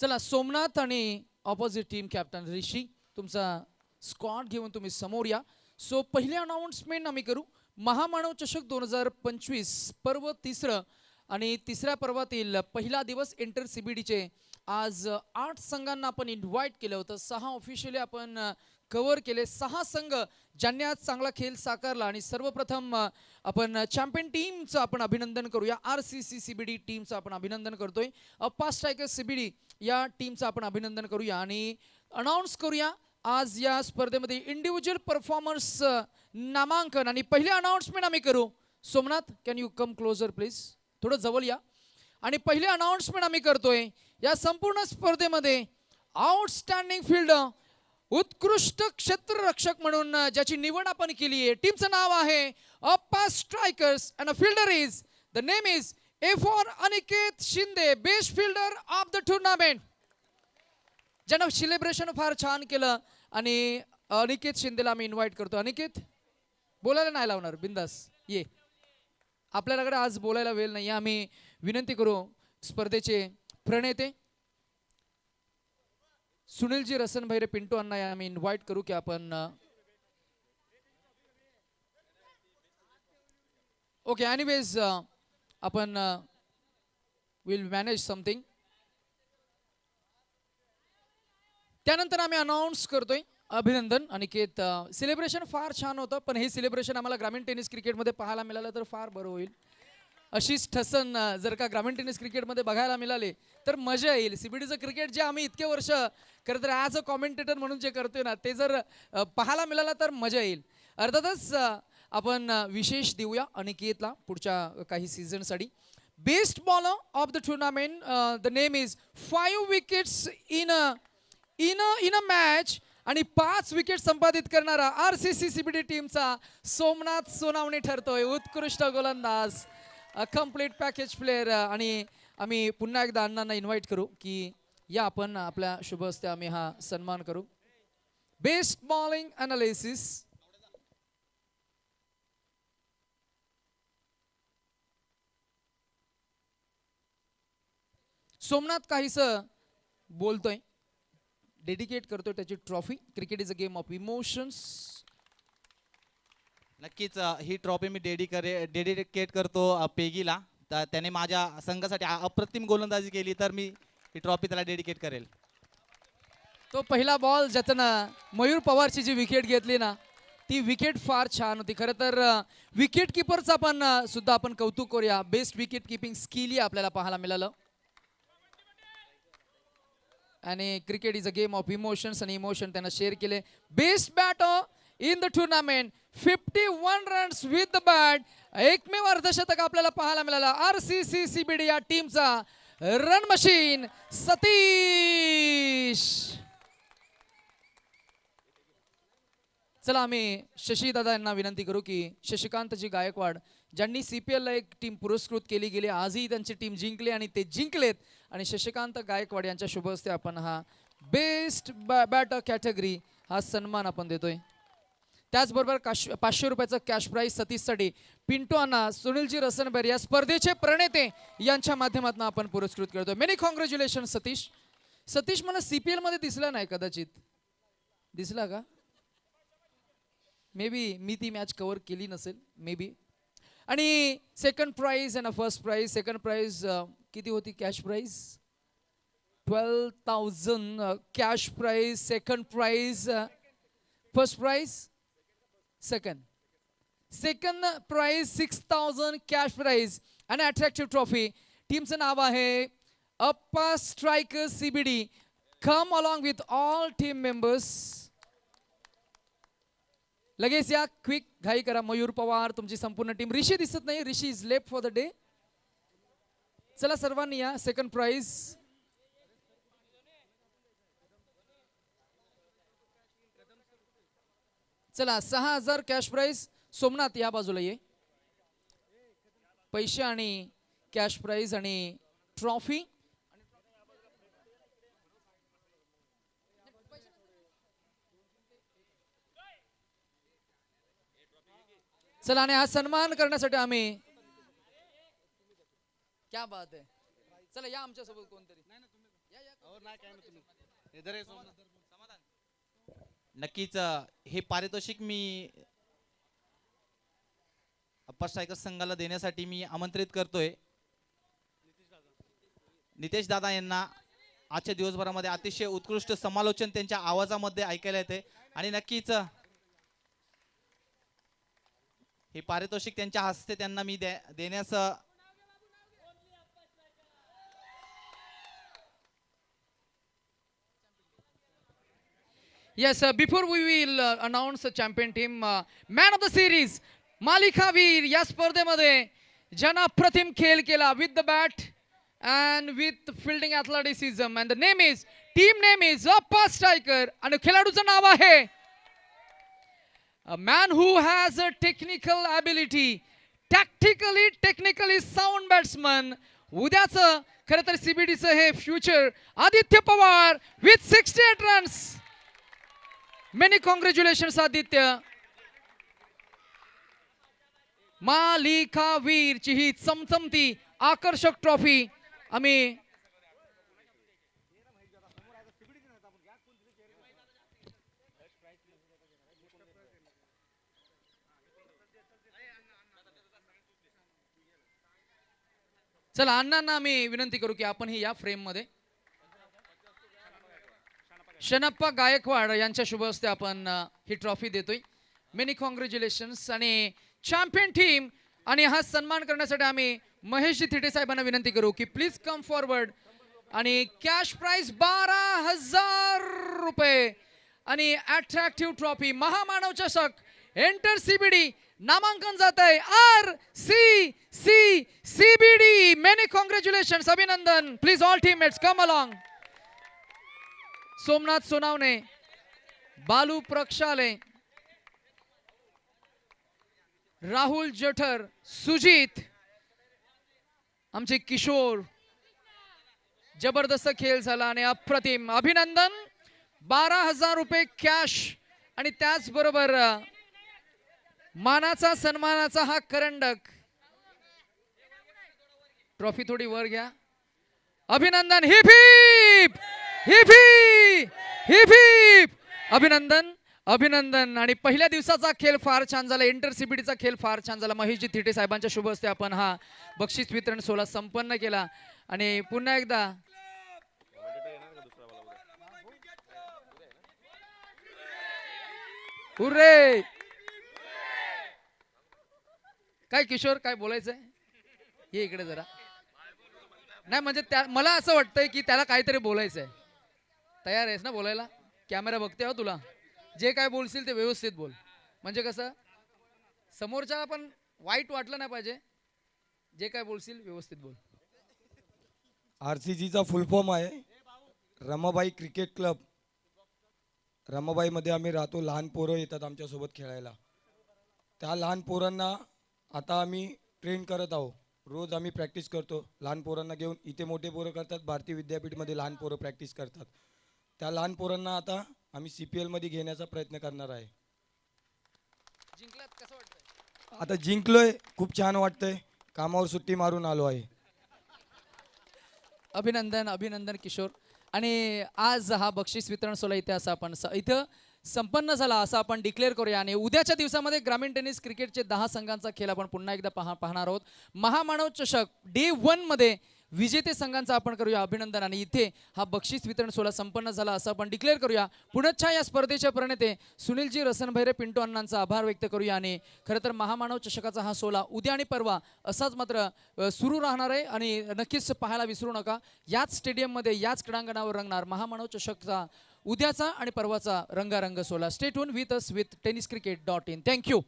चला सोमनाथ आणि opposite team captain ऋषी तुमचा स्क्वॉड घेऊन तुम्ही समोर या. सो पहिले अनाउन्समेंट आम्ही करू. महामानव चषक 2025 पर्व तिसरं आणि तिसऱ्या पर्वातील पहिला दिवस इंटर सीबीडीचे आज 8 संघांना आपण इन्व्हाइट केलं होतं. 6 ऑफिशियली आपण कव्हर केले. 6 संघ ज्यांनी आज चांगला खेळ साकारला आणि सर्वप्रथम आपण चॅम्पियन टीमचं आपण अभिनंदन करूया. RCC CBD टीमचं आपण अभिनंदन करतोय. अप्पा स्ट्रायकर्स CBD या टीमचं आपण अभिनंदन करूया आणि अनाउन्स करूया आज या स्पर्धेमध्ये इंडिव्हिज्युअल परफॉर्मन्स नामांकन. आणि पहिले अनाउन्समेंट आम्ही करू. Somnath can you come closer please, थोडं जवळ या. आणि पहिले अनाउन्समेंट आम्ही करतोय या संपूर्ण स्पर्धेमध्ये आउटस्टँडिंग फिल्डर, उत्कृष्ट क्षेत्ररक्षक म्हणून ज्याची निवड आपण केली आहे, टीमचं नाव आहे Appa strikers and a fielder is the name is a for Aniket Shinde, best fielder of the tournament. ज्यानं सेलिब्रेशन फार छान केलं आणि अनिकेत शिंदेला आम्ही इन्व्हाइट करतो. अनिकेत बोलायला नाही लावणार, बिंदास ये. आपल्याकडे आज बोलायला वेळ नाही. आम्ही विनंती करू स्पर्धेचे प्रणेते सुनीलजी रसनभैरे पिंटू अण्णा या आम्ही इन्व्हाइट करू की आपण ओके एनिवेज आपण विल मॅनेज समथिंग. त्यानंतर आम्ही अनाउन्स करतोय अभिनंदन अनिकेत. सेलिब्रेशन फार छान होतं, पण हे सेलिब्रेशन आम्हाला ग्रामीण टेनिस क्रिकेटमध्ये पाहायला मिळालं तर फार बरं होईल. अशीच ठसन जर का ग्रामीण टेनिस क्रिकेटमध्ये बघायला मिळाले तर मजा येईल. सीबीडीचं क्रिकेट जे आम्ही इतके वर्ष खरं तर ॲज अ कॉमेंटेटर म्हणून जे करतोय ना, ते जर पाहायला मिळालं तर मजा येईल. अर्थातच आपण विशेष देऊया अनिकेतला पुढच्या काही सीझनसाठी. Best bowler of the tournament, the name is 5 wickets in a match आणि 5 विकेट संपादित करणारा RCC CBD टीमचा सोमनाथ सोनावणे ठरतोय. उत्कृष्ट गोलंदाज, कम्प्लीट पॅकेज प्लेअर. आणि आम्ही पुन्हा एकदा अण्णांना इन्व्हाइट करू की या आपण आपल्या शुभ हस्ते आम्ही हा सन्मान करू. बेस्ट बॉलिंग अनालिसिस सोमनाथ काहीसं बोलतोय, डेडिकेट करतोय त्याची trophy. Cricket is a game of emotions. नक्कीच ही ट्रॉफी मी डेडिकेट करतो पेगीला. तर त्याने माझ्या संघासाठी अप्रतिम गोलंदाजी केली, तर मी ही ट्रॉफी त्याला डेडिकेट करेल. तो पहिला बॉल ज्यानं मयूर पवारची जी विकेट घेतली ना, ती विकेट फार छान होती. खरं तर विकेट किपरचा पण सुद्धा आपण कौतुक करूया. बेस्ट विकेट किपिंग स्किल आपल्याला पाहायला मिळालं. आणि cricket is a game of emotions आणि इमोशन त्यांना शेअर केले. Best batter in the tournament 51 runs with the bat. एकमेव अर्धशतक आपल्याला पाहायला मिळाला RCC CBD या टीमचा रन मशीन सतीश. चला आम्ही शशी दादा यांना विनंती करू की शशिकांतजी गायकवाड ज्यांनी CPL ला एक टीम पुरस्कृत केली गेली, आजही त्यांची टीम जिंकली आणि ते जिंकलेत. आणि शशिकांत गायकवाड यांच्या शुभ हस्ते आपण हा बेस्ट बॅटर कॅटेगरी हा सन्मान आपण देतोय. त्याचबरोबर 500 रुपयाचं कॅश प्राईज सतीशसाठी पिंटू अण्णा, सुनीलजी रसनबेर या स्पर्धेचे प्रणेते यांच्या माध्यमातून आपण पुरस्कृत करतोय. Many congratulation Satish. सतीश मला CPL मध्ये दिसला नाही, कदाचित दिसला का? मे बी मी ती मॅच कव्हर केली नसेल, मे बी. आणि सेकंड प्राइज आणि फर्स्ट प्राइज. सेकंड प्राइज किती होती cash prize? 12,000 cash prize. Second prize, first prize second prize 6,000 cash prize आणि अट्रॅक्टिव्ह ट्रॉफी. टीमचं नाव आहे Appa strikers CBD. Come along with all team members. लगेच या, क्विक घाई करा. मयूर पवार तुमची संपूर्ण टीम. ऋषी दिसत नाही, Rishi is left for the day. चला सर्वांनी या. सेकंड प्राइज चला 6,000 कॅश प्राइज. सोमनाथ या बाजूला ये. पैसे आणि कॅश प्राइज आणि ट्रॉफी. चला आणि हा सन्मान करण्यासाठी आम्ही क्या बात आहे. चला या आमच्या सोबत कोणतरी. नक्कीच हे पारितोषिक मी अप्पा स्ट्रायकर संघाला देण्यासाठी मी आमंत्रित करतोय नितेश दादा यांना. आजच्या दिवसभरामध्ये अतिशय उत्कृष्ट समालोचन त्यांच्या आवाजामध्ये ऐकायला येते आणि नक्कीच हे पारितोषिक त्यांच्या हस्ते त्यांना मी देण्यास Yes, before we will announce the champion team, man of the series, मालिका वीर या स्पर्धेमध्ये ज्यांना अप्रतिम खेळ केला with the bat and with fielding athleticism and the team name is Appa Striker आणि खेळाडूचं नाव आहे a man who has a technical ability, technically sound batsman. उद्याचं खरं तर CBDचं हे future Aditya Pawar with 68 runs. Many congratulations Aditya. मालिका वीरची ही चमचमती आकर्षक ट्रॉफी आम्ही चला अण्णांना आम्ही विनंती करू की आपण ही या फ्रेम मध्ये शनप्पा गायकवाड यांच्या शुभ हस्ते आपण ही ट्रॉफी देतोय. मेनी कॉंग्रॅच्युलेशन्स आणि चॅम्पियन टीम आणि हा सन्मान करण्यासाठी आम्ही महेश थिटे साहेबांना विनंती करू की प्लीज कम फॉरवर्ड आणि कॅश प्राइज 12,000 रुपये आणि अट्रॅक्टिव्ह ट्रॉफी महामानव चषक एंटर सीबीडी नामांकन जात आहे RCCCBD. मेनी कॉंग्रॅच्युलेशन्स अभिनंदन. Please all teammates come along. Somnath Sonawane, Balu Prakshale, Rahul Jathar, Sujit, आमचे किशोर. जबरदस्त खेळ झाला आणि अप्रतिम अभिनंदन. 12,000 रुपये कॅश आणि त्याचबरोबर मानाचा सन्मानाचा हा करंडक. ट्रॉफी थोडी वर घ्या. अभिनंदन. Heap heap heap heap heap. अभिनंदन अभिनंदन. आणि पहिल्या दिवसाचा खेळ फार छान झाला. इंटर सीबीडीचा खेळ फार छान झाला. महेशजी थिटे साहेबांच्या शुभ हस्ते आपण हा बक्षीस वितरण सोहळा संपन्न केला. आणि पुन्हा एकदा हुर्रे. काय किशोर काय बोलायचंय? ये इकडे जरा. नाही म्हणजे मला असं वाटतंय की त्याला काहीतरी बोलायचंय. तयार आहेस ना बोलायला? कॅमेरा बघते हो तुला. जे काय बोलशील ते व्यवस्थित बोल. म्हणजे कसं समोरच्या पण वाईट वाटलं नाही पाहिजे. जे काय बोलशील व्यवस्थित बोल. RCCचा फुल फॉर्म आहे रमाबाई क्रिकेट क्लब. रमाबाईमध्ये आम्ही राहतो. लहान पोरं येतात आमच्यासोबत खेळायला. त्या लहान पोरांना आता आम्ही ट्रेन करत आहोत. रोज आम्ही प्रॅक्टिस करतो. लहान पोरांना घेऊन इथे मोठे पोरं करतात. भारतीय विद्यापीठमध्ये लहान पोरं प्रॅक्टिस करतात. त्या लहान पोरांना आता आम्ही CPL मध्ये घेण्याचा प्रयत्न करणार आहे. जिंकलात कसं वाटतंय? आता जिंकलोय. खूप छान वाटतंय. कामावर सुट्टी मारून आलो आहे. अभिनंदन अभिनंदन किशोर. आणि आज हा बक्षीस वितरण सोहळा इथे असं आपण इथं संपन्न झाला असं आपण डिक्लेअर करूया. आणि उद्याच्या दिवसामध्ये ग्रामीण टेनिस क्रिकेटचे 10 संघांचा खेळ आपण पुन्हा एकदा पाहणार आहोत. महामानव चषक डे 1 मध्ये विजेते संघांचा आपण करूया अभिनंदन. आणि इथे हा बक्षीस वितरण सोहळा संपन्न झाला असं आपण डिक्लेअर करूया. पुण्याच्या या स्पर्धेचे प्रणेते सुनीलजी रसनभैरे पिंटू अण्णांचा आभार व्यक्त करूया. आणि खरं तर महामानव चषकाचा हा सोहळा उद्या आणि परवा असाच मात्र सुरू राहणार आहे. आणि नक्कीच पाहायला विसरू नका. याच स्टेडियममध्ये याच क्रीडांगणावर रंगणार महामानव चषकचा उद्याचा आणि परवाचा रंगारंग सोहळा. Stay tune with us with tenniscricket.in. Thank you.